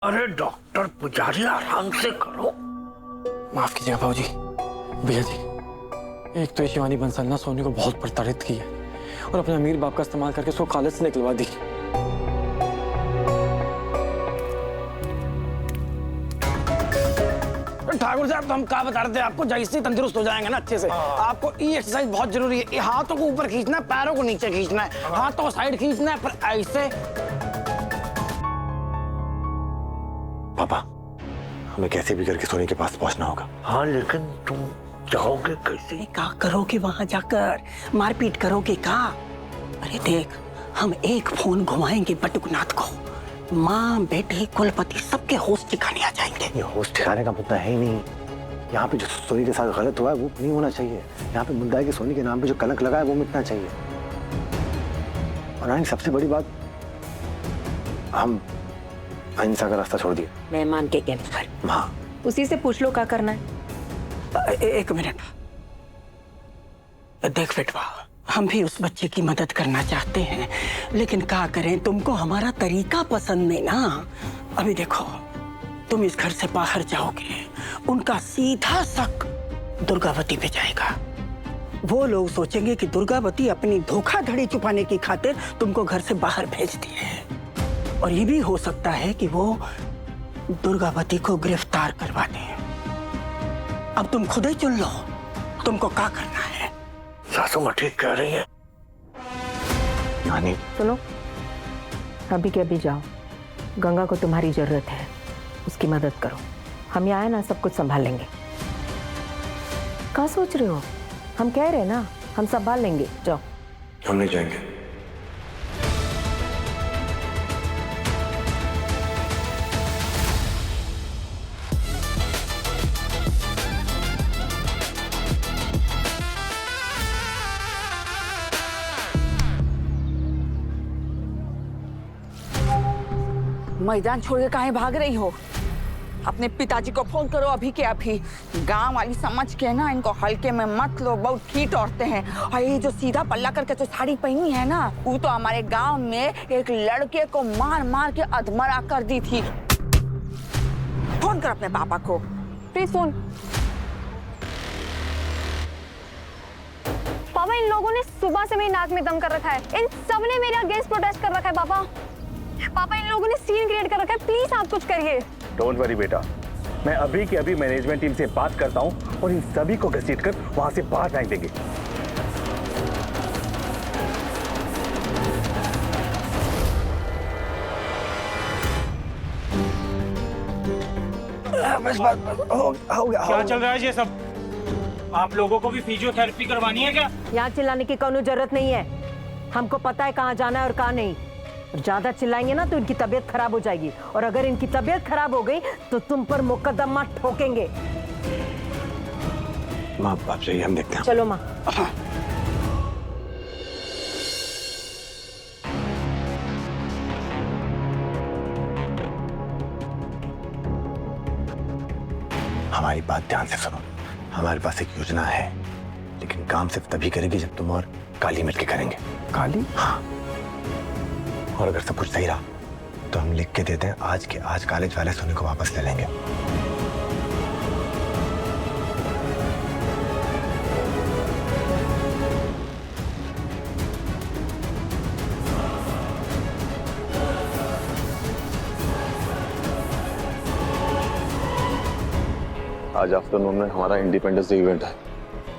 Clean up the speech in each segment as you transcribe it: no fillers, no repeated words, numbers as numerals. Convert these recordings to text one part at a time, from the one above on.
अरे डॉक्टर पुजारी आराम से करो। माफ कीजिएगा बाबूजी। भैया जी, एक तो ये शिवानी बंसल ना सोनी को बहुत प्रताड़ित की है और अपने अमीर बाप का इस्तेमाल करके उसको कॉलेज से निकलवा दी। ठाकुर साहब, तो हम क्या बता रहे थे आपको, जैसे ही तंदुरुस्त हो जाएंगे ना अच्छे से, आपको ये एक्सरसाइज बहुत जरूरी है। ये हाथों को ऊपर खींचना है, पैरों को नीचे खींचना है, हाथों को साइड खींचना है, पर ऐसे। पापा, हमें कैसे भी करके सोनी के पास पहुंचना होगा। हाँ, लेकिन तुम जाओगे कैसे? क्या करोगे वहां जाकर? मारपीट करोगे क्या? अरे देख, हम एक फोन घुमाएंगे बटुकनाथ को, माँ बेटे कुलपति सबके होश ठिकाने आ जाएंगे। ये होश ठिकाने का मुद्दा है ही नहीं। यहाँ पे जो सोनी के साथ गलत हुआ है वो नहीं होना चाहिए। यहाँ पे मुद्दा है कि सोनी के नाम पे जो कलंक लगा है वो मिटना चाहिए। और रानी, सबसे बड़ी बात, हम अहिंसा का रास्ता छोड़ दिए। मेहमान के कहने पर माँ, उसी से पूछ लो क्या करना है। एक मिनट देख बेटवा, हम भी उस बच्चे की मदद करना चाहते हैं, लेकिन क्या करें, तुमको हमारा तरीका पसंद नहीं ना। अभी देखो, तुम इस घर से बाहर जाओगे, उनका सीधा शक दुर्गावती पे जाएगा। वो लोग सोचेंगे कि दुर्गावती अपनी धोखाधड़ी छुपाने की खातिर तुमको घर से बाहर भेजती है, और ये भी हो सकता है कि वो दुर्गावती को गिरफ्तार करवा दें। अब तुम खुद ही चुन लो, तुमको क्या करना है। सासू माँ ठीक कह रही है। नानी, सुनो, अभी के अभी जाओ, गंगा को तुम्हारी जरूरत है, उसकी मदद करो। हम यहाँ है ना, सब कुछ संभाल लेंगे। क्या सोच रहे हो? हम कह रहे हैं ना, हम संभाल लेंगे, जाओ। हम नहीं जाएंगे। मैदान छोड़ के कहीं भाग रही हो? अपने पिताजी को फोन करो अभी के अभी। गांव वाली समझ के ना, इनको हल्के में मत लो, बहुत ठीक औरतें हैं। और ये जो सीधा पल्ला करके जो साड़ी पहनी है ना, वो तो हमारे गांव में एक लड़के को मार मार के अधमरा कर दी थी। फोन कर अपने पापा को, प्लीज फोन। पापा, इन लोगों ने सुबह से मेरी नाक में दम कर रखा है। इन सब ने मेरे अगेंस्ट प्रोटेस्ट कर रखा है। पापा, इन लोगों ने सीन क्रिएट कर रखा है। प्लीज आप कुछ करिए। डोंट वरी बेटा, मैं अभी के अभी मैनेजमेंट टीम से बात करता हूँ और इन सभी को घसीटकर वहां से बाहर फेंक देंगे। बस हो गया। क्या चल रहा है ये सब? आप लोगों को भी फिजियोथेरेपी करवानी है क्या? यहाँ चिल्लाने की कोई जरूरत नहीं है। हमको पता है कहाँ जाना है और कहाँ नहीं। ज्यादा चिल्लाएंगे ना तो इनकी तबीयत खराब हो जाएगी, और अगर इनकी तबीयत खराब हो गई तो तुम पर मुकदमा ठोकेंगे। माँ, आप जाइए, हम देखते हैं। चलो माँ। हमारी बात ध्यान से सुनो। हमारे पास एक योजना है, लेकिन काम सिर्फ तभी करेगी जब तुम और काली मिलकर करेंगे। काली? हाँ, और अगर सब कुछ सही रहा तो हम लिख के देते हैं, आज के आज कॉलेज वाले सोनी को वापस ले लेंगे। आज आफ्टरनून में हमारा इंडिपेंडेंस डे इवेंट है,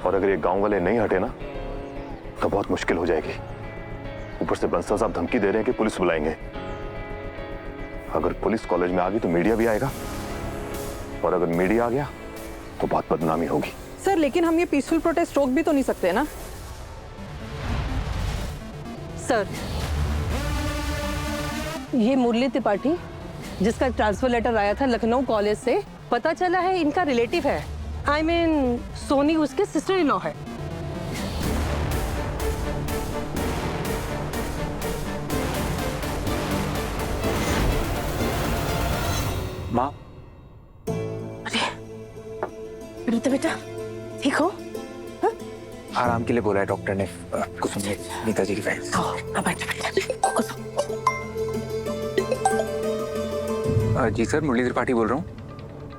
और अगर ये गांव वाले नहीं हटे ना तो बहुत मुश्किल हो जाएगी। ऊपर से बंसल साहब धमकी दे रहे हैं कि पुलिस बुलाएंगे। अगर पुलिस कॉलेज में आ गई तो मीडिया भी आएगा, और अगर मीडिया आ गया तो बहुत बदनामी होगी। सर, लेकिन हम ये पीसफुल प्रोटेस्ट रोक भी तो नहीं सकते ना सर। ये मुरली त्रिपाठी, जिसका ट्रांसफर लेटर आया था लखनऊ कॉलेज से, पता चला है इनका रिलेटिव है। I mean, सोनी उसके सिस्टर इन लॉ है। माँ, अरे बेटा, ठीक हो? आराम के लिए बोला है डॉक्टर ने। कुछ सुनिए नीता जी की फाइल। अब बैठ। जी सर, मुरली त्रिपाठी बोल रहा हूँ।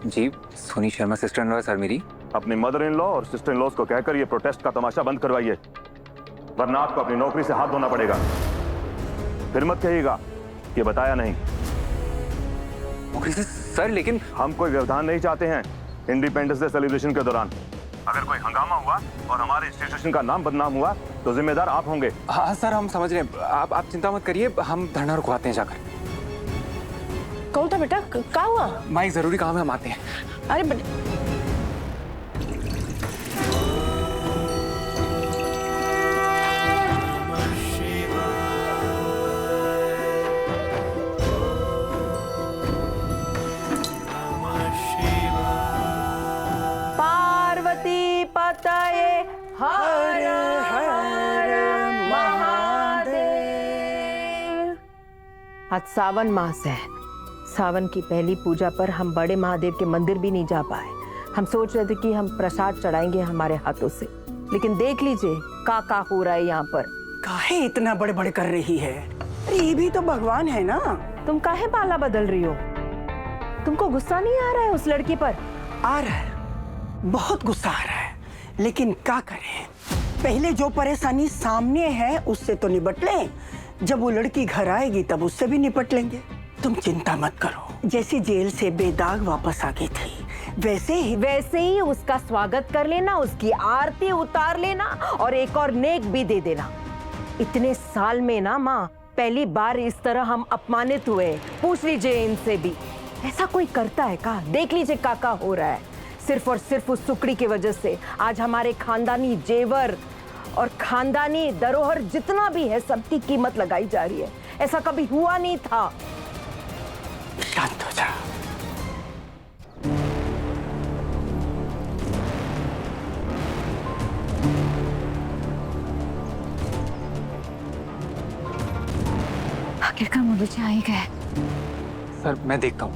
जी, Soni Sharma sister in law है सर मेरी। अपनी मदर इन लॉ और सिस्टर इन लॉज को कहकर ये प्रोटेस्ट का तमाशा बंद करवाइए, वरना आपको अपनी नौकरी से हाथ धोना पड़ेगा। फिर मत कहिएगा ये बताया नहीं। नौकरी से सर? लेकिन हम कोई व्यवधान नहीं चाहते हैं इंडिपेंडेंस डे सेलिब्रेशन के दौरान। अगर कोई हंगामा हुआ और हमारे इंस्टीट्यूशन का नाम बदनाम हुआ तो जिम्मेदार आप होंगे। हाँ सर, हम समझ रहे हैं। आप चिंता मत करिए, हम धरना रुकवाते हैं जाकर। कौन था बेटा, क्या हुआ? माँ, एक जरूरी काम है, हम आते हैं। अरे पार्वती पतये हर हर महादेव। आज सावन मास है। सावन की पहली पूजा पर हम बड़े महादेव के मंदिर भी नहीं जा पाए। हम सोच रहे थे कि हम प्रसाद चढ़ाएंगे हमारे हाथों से, लेकिन देख लीजिए का हो रहा है यहाँ पर। काहे इतना बड़े बड़े कर रही है? अरे ये भी तो भगवान है ना। तुम काहे पाला बदल रही हो? तुमको गुस्सा नहीं आ रहा है उस लड़की पर? आ रहा है, बहुत गुस्सा आ रहा है, लेकिन क्या करें? पहले जो परेशानी सामने है उससे तो निपट लें। जब वो लड़की घर आएगी तब उससे भी निपट लेंगे। तुम चिंता मत करो। जैसी जेल से बेदाग वापस आ गई थी वैसे ही उसका स्वागत कर लेना, उसकी आरती उतार लेना और एक और नेक भी दे देना। इतने साल में ना माँ, पहली बार इस तरह हम अपमानित हुए। पूछ लीजिए इनसे भी, ऐसा कोई करता है का? देख लीजिए काका हो रहा है। सिर्फ और सिर्फ उस सुकड़ी की वजह से आज हमारे खानदानी जेवर और खानदानी धरोहर जितना भी है सबकी कीमत लगाई जा रही है। ऐसा कभी हुआ नहीं था। शांत हो जा। आखिरकार मुरली जी आ ही गए। सर मैं देखता हूँ।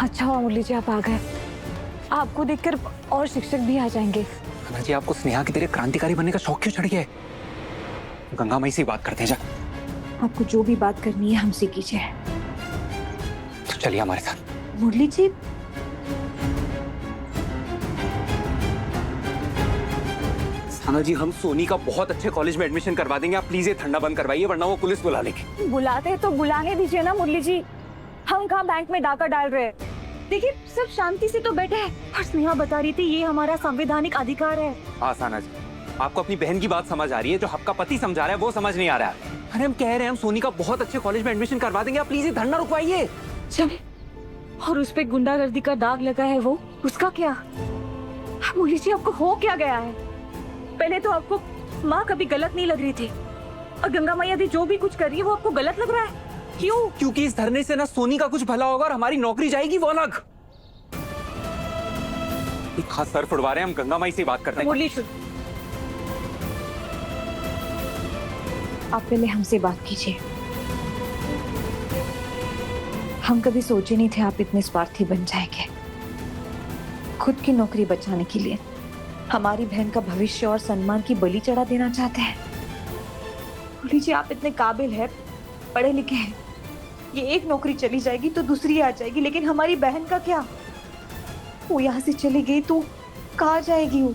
अच्छा हुआ मुरली जी आप आ गए। आपको देखकर और शिक्षक भी आ जाएंगे। अन्ना जी, आपको स्नेहा की तरह क्रांतिकारी बनने का शौक क्यों चढ़ गया है? गंगा माई से बात करते हैं। जा, आपको जो भी बात करनी है हमसे कीजिए। तो चलिए हमारे साथ। मुरली जी, अन्ना जी, हम सोनी का बहुत अच्छे कॉलेज में एडमिशन करवा देंगे। आप प्लीज ये ठंडा बंद करवाइए, वरना वो पुलिस बुला लेंगे। बुलाते हैं तो बुलाने दीजिए ना मुरली जी। हम कहाँ बैंक में डाका डाल रहे हैं। देखिए सब शांति से तो बैठे हैं। और स्नेहा बता रही थी ये हमारा संवैधानिक अधिकार है। आसाना जी, आपको अपनी बहन की बात समझ आ रही है, जो आपका पति समझा रहा है वो समझ नहीं आ रहा है। अरे हम कह रहे हैं हम सोनी का बहुत अच्छे कॉलेज में एडमिशन करवा देंगे। आप प्लीज ये धरना रुकवाइए। चल, और उस पे गुंडागर्दी का दाग लगा है, वो उसका क्या? मुरली जी आपको हो क्या गया है? पहले तो आपको माँ कभी गलत नहीं लग रही थी, और गंगा मैया दी जो भी कुछ कर रही है वो आपको गलत लग रहा है। क्यों? क्योंकि इस धरने से ना सोनी का कुछ भला होगा और हमारी नौकरी जाएगी, वो अलग। एक खास सर फुड़वा रहे हैं, हम गंगा माई से बात करते हैं। मुरली, आप पहले हमसे बात कीजिए। हम कभी सोचे नहीं थे आप इतने स्वार्थी बन जाएंगे। खुद की नौकरी बचाने के लिए हमारी बहन का भविष्य और सम्मान की बलि चढ़ा देना चाहते हैं। मुरली जी, आप इतने काबिल हैं, पढ़े लिखे हैं। ये एक नौकरी चली जाएगी तो दूसरी आ जाएगी, लेकिन हमारी बहन का क्या? वो यहाँ से चली गई तो कहाँ जाएगी वो?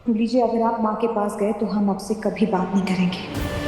मुरली जी, अगर आप माँ के पास गए तो हम आपसे कभी बात नहीं करेंगे।